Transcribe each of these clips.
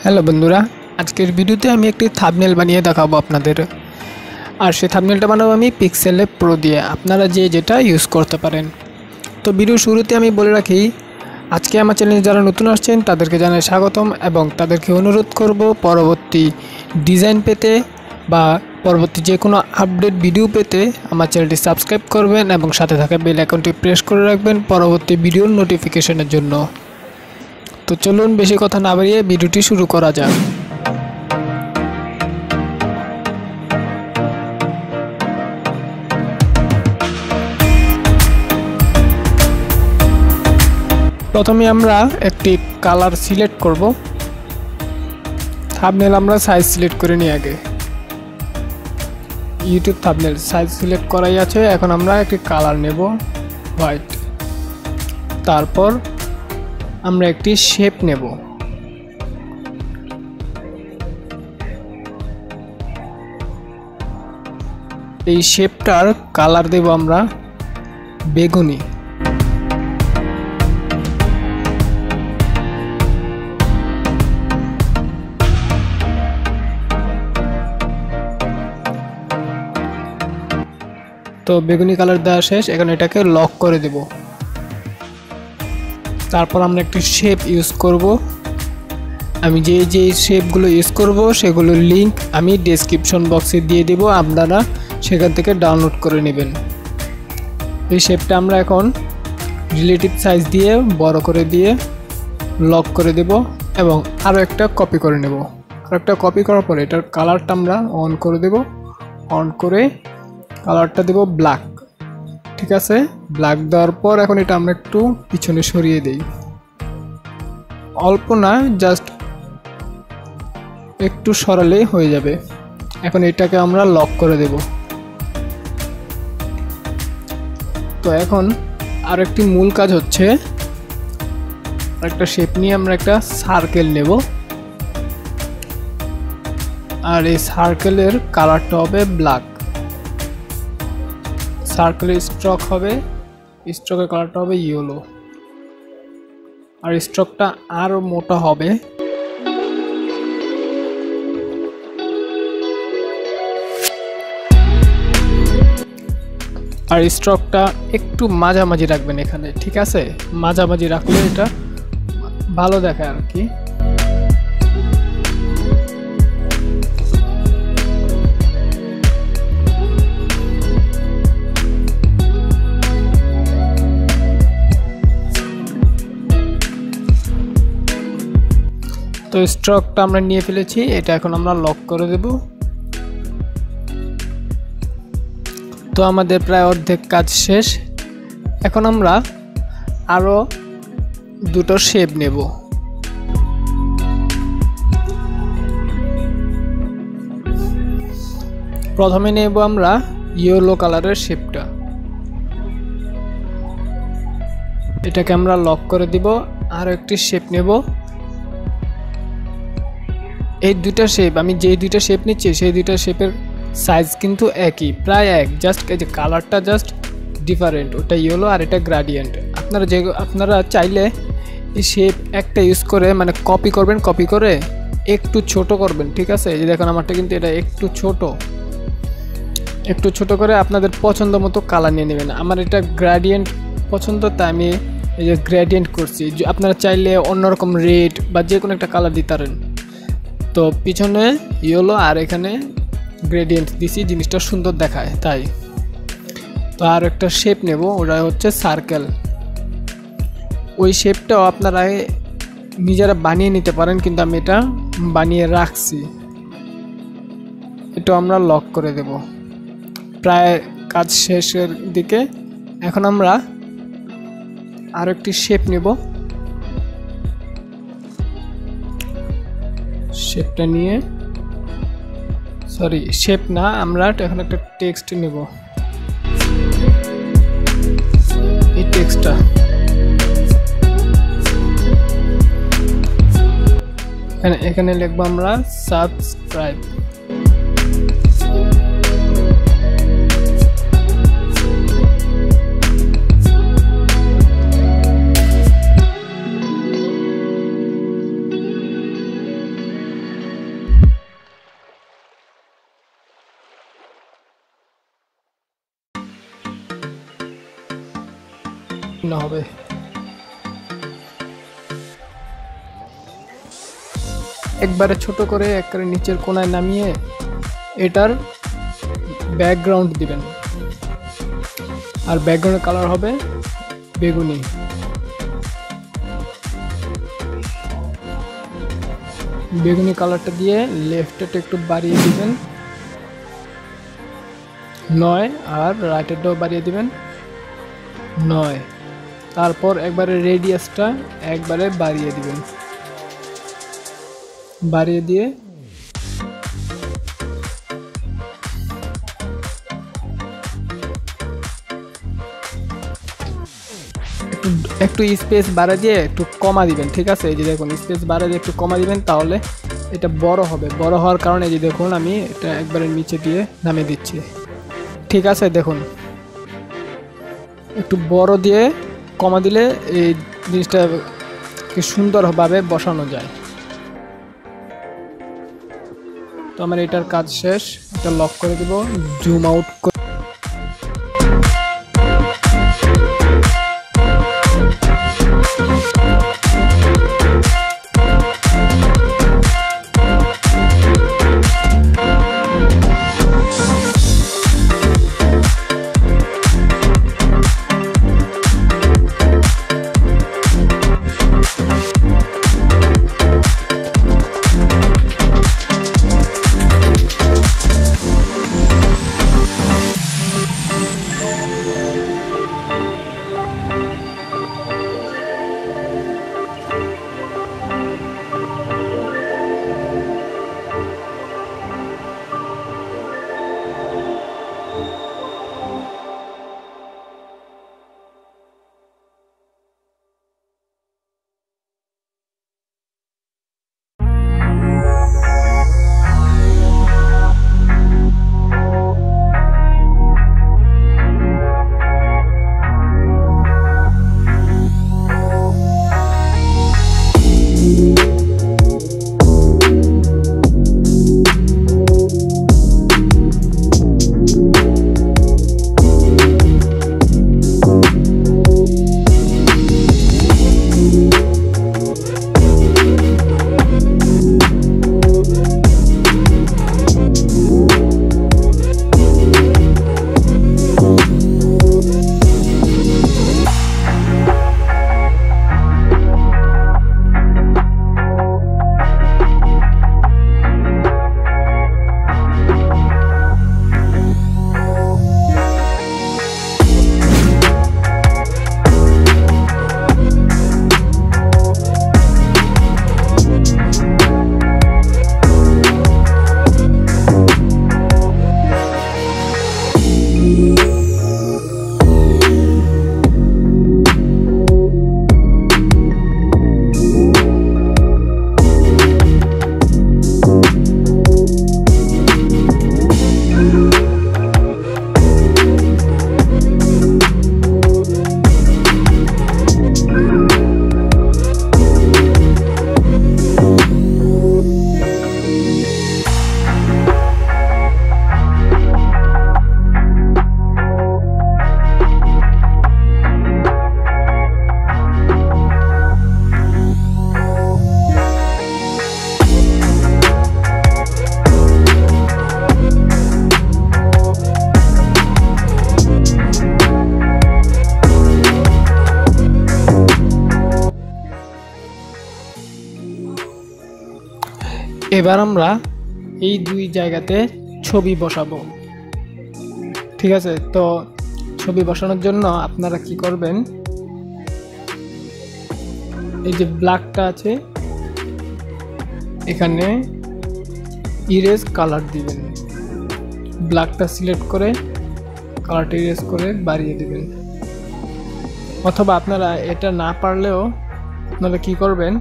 Hello বন্ধুরা, আজকের ভিডিওতে আমি একটি থাম্বনেল বানিয়ে দেখাবো আপনাদের। আর সেই থাম্বনেলটা বানাবো আমি পিক্সেলল্যাব প্রো দিয়ে। আপনারা যে যেটা ইউজ করতে পারেন। তো ভিডিও শুরুতে আমি বলে রাখি, আজকে আমার চ্যানেলে যারা নতুন আসছেন তাদেরকে জানাই স্বাগতম এবং তাদেরকে অনুরোধ করব পরবর্তী ডিজাইন পেতে বা পরবর্তী যে কোনো আপডেট ভিডিও পেতে আমার চ্যানেলটি সাবস্ক্রাইব করবেন এবং সাথে থাকা বেল আইকনটি প্রেস করে রাখবেন পরবর্তী ভিডিওর নোটিফিকেশনের জন্য। তো চলুন বেশি কথা না বাড়িয়ে ভিডিওটি শুরু করা যাক। প্রথমে আমরা একটি কালার সিলেক্ট করব। থাম্বনেল আমরা সাইজ সিলেক্ট করে নিই আগে। ইউটিউব থাম্বনেল সাইজ সিলেক্ট করাই আছে। এখন আমরা একটি কালার নেব, হোয়াইট। তারপর আমরা একটি শেপ নেব। এই শেপটার কালার দেব আমরা বেগুনি। তো বেগুনি কালার দেওয়া শেষ। এখন এটাকে লক করে দেব। তারপর আমরা একটি শেপ ইউজ করব। আমি যে শেপগুলো ইউজ করব সেগুলোর লিংক আমি ডেসক্রিপশন বক্সে দিয়ে দেব, আপনারা সেখান থেকে ডাউনলোড করে নেবেন। এই শেপটা আমরা এখন রিলেটিভ সাইজ দিয়ে বড় করে দিয়ে লক করে দেব এবং আরও একটা কপি করে নেব। আর একটা কপি করার পরে এটার কালারটা আমরা অন করে দেব। অন করে কালারটা দেব ব্ল্যাক। ঠিক আছে, ব্ল্যাক দেওয়ার পর এখন এটা আমরা একটু পিছনে সরিয়ে দেই, অল্প না, জাস্ট একটু সরালেই হয়ে যাবে। এখন এটাকে আমরা লক করে দেব। তো এখন আর একটি মূল কাজ হচ্ছে, একটা শেপ নিয়ে আমরা একটা সার্কেল নেব আর এই সার্কেলের কালারটা হবে ব্ল্যাক। সার্কেলের স্ট্রোক হবে, স্ট্রোকের কালারটা হবে ইয়েলো আর স্ট্রোকটা আরও মোটা হবে। আর স্ট্রোকটা একটু মাঝামাঝি রাখবেন এখানে। ঠিক আছে, মাঝামাঝি রাখলে এটা ভালো দেখায় আর কি। তো স্ট্রোকটা আমরা নিয়ে ফেলেছি, এটা এখন আমরা লক করে দেব। তো আমাদের প্রায় অর্ধেক কাজ শেষ। এখন আমরা আরও দুটো শেপ নেব। প্রথমে নেব আমরা ইয়েলো কালারের শেপটা। এটাকে আমরা লক করে দিব। আর একটি শেপ নেব। এই দুইটা শেপ, আমি যে দুইটা শেপ নিচ্ছি সেই দুইটা শেপের সাইজ কিন্তু একই, প্রায় এক, জাস্ট এই যে কালারটা জাস্ট ডিফারেন্ট। ওটা ইয়েলো আর এটা গ্রেডিয়েন্ট। আপনারা চাইলে এই শেপ একটা ইউজ করে মানে কপি করবেন, কপি করে একটু ছোট করবেন। ঠিক আছে, এই যে দেখুন আমারটা কিন্তু এটা একটু ছোট করে আপনাদের পছন্দ মতো কালার নিয়ে নেবেন। আমার এটা গ্রেডিয়েন্ট পছন্দ, তাই আমি এই যে গ্রেডিয়েন্ট করছি। আপনারা চাইলে অন্যরকম রেড বা যে কোনো একটা কালার দিতে পারেন। তো পিছনে ইয়েলো আর এখানে গ্রেডিয়েন্ট দিছি, জিনিসটা সুন্দর দেখায় তাই। তো আর একটা শেপ নেব, ওটা হচ্ছে সার্কেল। ওই শেপটাও আপনারা নিজেরা বানিয়ে নিতে পারেন, কিন্তু আমি এটা বানিয়ে রাখছি। এটা আমরা লক করে দেব। প্রায় কাজ শেষের দিকে। এখন আমরা আর একটি শেপ নেব। শেপটা নিয়ে, সরি শেপ না, আমরা এখন একটা টেক্সট নেব। এই টেক্সটটা এখানে লিখবো আমরা সাবস্ক্রাইব। তীক্ষ্ণ হবে। একবারে ছোট করে একবারে নিচের কোণায় নামিয়ে এটার ব্যাকগ্রাউন্ড দিবেন, আর ব্যাকগ্রাউন্ডের কালার হবে বেগুনি। বেগুনি কালারটা দিয়ে লেফটটা একটু বাড়িয়ে দিবেন 9, আর রাইটেরটাও বাড়িয়ে দিবেন 9। তারপর একবারে রেডিয়াসটা একবারে বাড়িয়ে দিবেন, বাড়িয়ে দিয়ে একটু স্পেস বাড়া দিয়ে একটু কমা দিবেন। ঠিক আছে, এই যে দেখুন স্পেস বাড়া দিয়ে একটু কমা দিবেন, তাহলে এটা বড় হবে। বড় হওয়ার কারণে এই যে দেখুন আমি এটা একবারে নিচে দিয়ে নামিয়ে দিচ্ছি। ঠিক আছে, দেখুন একটু বড় দিয়ে কমা দিলে এই জিনিসটা সুন্দরভাবে বসানো যায়। তো আমার এটার কাজ শেষ, এটা লক করে দেব, জুম আউট করে এবার আমরা এই দুই জায়গাতে ছবি বসাবো। ঠিক আছে, তো ছবি বসানোর জন্য আপনারা কি করবেন, এই যে ব্ল্যাকটা আছে এখানে ইরেজ কালার দিবেন, ব্ল্যাকটা সিলেক্ট করে কালারটা ইরেজ করে বাড়িয়ে দিবেন। অথবা আপনারা এটা না পারলেও আপনারা কি করবেন,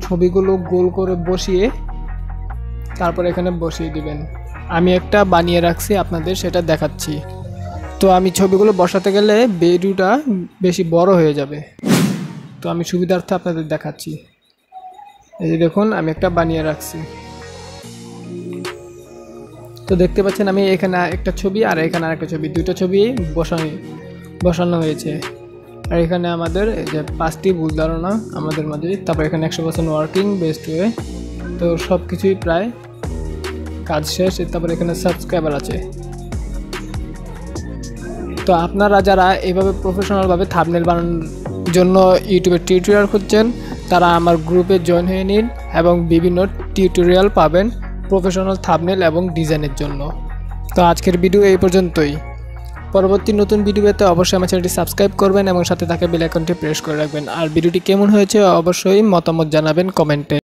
ছবিগুলো গোল করে বসিয়ে তারপর এখানে বসিয়ে দিবেন। আমি একটা বানিয়ে রাখছি, আপনাদের সেটা দেখাচ্ছি। তো আমি ছবিগুলো বসাতে গেলে ভিডিওটা বেশি বড় হয়ে যাবে, তো আমি সুবিধার্থে আপনাদের দেখাচ্ছি। এই যে দেখুন আমি একটা বানিয়ে রাখছি। তো দেখতে পাচ্ছেন আমি এখানে একটা ছবি আর এখানে আরেকটা ছবি, দুটো ছবি বসানো হয়েছে। আর এখানে আমাদের এই যে 5টি ভুল ধারণা আমাদের মাঝে, তারপর এখানে 100% ওয়ার্কিং বেস্ট ওয়ে। তো সব কিছুই প্রায় কাজ শেষ। তারপর এখানে সাবস্ক্রাইবার আছে। তো আপনারা যারা এইভাবে প্রফেশনালভাবে থাম্বনেল বানানোর জন্য ইউটিউবে টিউটোরিয়াল খুঁজছেন, তারা আমার গ্রুপে জয়েন হয়ে নিন এবং বিভিন্ন টিউটোরিয়াল পাবেন প্রফেশনাল থাম্বনেল এবং ডিজাইনের জন্য। তো আজকের ভিডিও এই পর্যন্তই। পরবর্তী নতুন ভিডিও পেতে অবশ্যই আমার চ্যানেলটি সাবস্ক্রাইব করবেন এবং সাথে থাকা বেল আইকনটি প্রেস করে রাখবেন। আর ভিডিওটি কেমন হয়েছে অবশ্যই মতামত জানাবেন কমেন্টে।